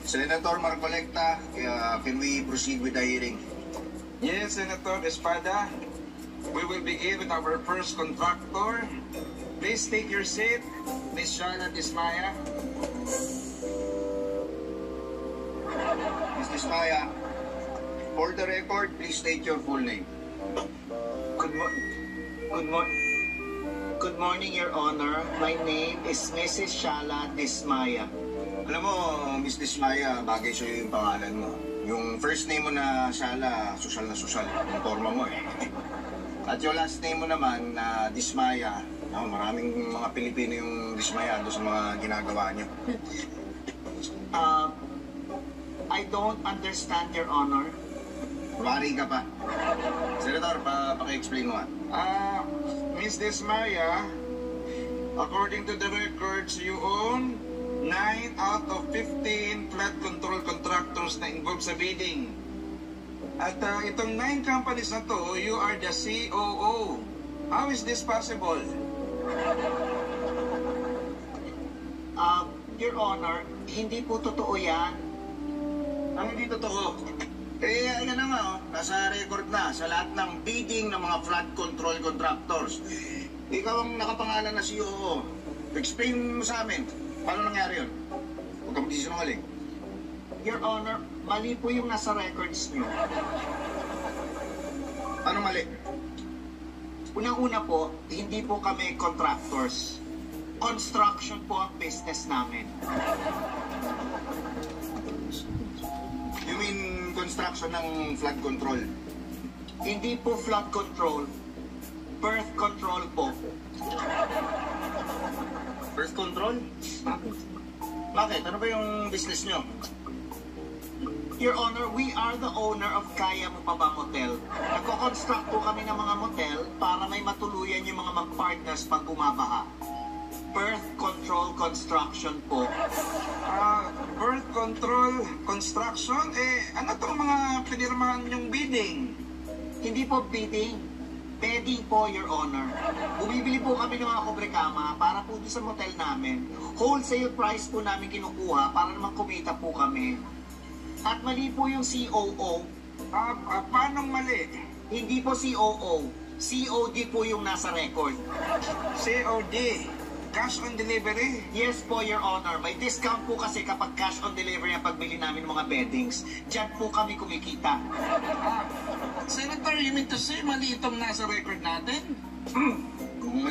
Senator Marcolecta, can we proceed with the hearing? Yes, Senator Espada. We will begin with our first contractor. Please take your seat, Ms. Shana Dismaya. Ms. Dismaya, for the record, please state your full name. Good morning, Your Honor. My name is Mrs. Shala Dismaya. Alam mo, Ms. Dismaya, bagay sa'yo yung pangalan mo. Yung first name mo na Shala, sosyal na sosyal. Yung forma mo eh. At yung last name mo naman na Dismaya, maraming mga Pilipino yung dismayado sa mga ginagawa niyo. I don't understand, Your Honor. Mari ka pa. Senator, paki-explain mo nga. Ms. Dismaya, according to the records, you own 9 out of 15 flood control contractors na involved sa bidding. At itong 9 companies na to, you are the COO. How is this possible? Your Honor, hindi po totoo yan. Ang hindi totoo. Ayan na nga, nasa record na sa lahat ng bidding ng mga flood control contractors. Ikaw ang nakapangalan na COO. Explain mo sa amin, paano nangyari yun? Huwag ka magsisinungaling. Your Honor, mali po yung nasa records nyo. Ano mali? Unang-una po, hindi po kami contractors. Construction po ang business namin. You mean construction ng flood control? Hindi po flood control, birth control po. Birth control? Bakit? Ano ba yung business nyo? Your Honor, we are the owner of Kaya Mo Pa Ba Motel. Nagko-construct po kami ng mga motel para may matuluyan yung mga mag-partners pag bumabaha. Birth control construction po. Birth control construction? Ano tong mga pinirmahan yung bidding? Hindi po bidding. Bedding po, Your Honor. Bumibili po kami ng mga kubrekama para po sa motel namin. Wholesale price po namin kinukuha para naman kumita po kami. At mali po yung COO. Paano mali? Hindi po COO. COD po yung nasa record. COD, cash on delivery? Yes po, Your Honor. May discount po kasi kapag cash on delivery ang pagbili namin ng mga beddings. Diyan po kami kumikita. Senator, you mean to say mali itong nasa record natin? Kung mali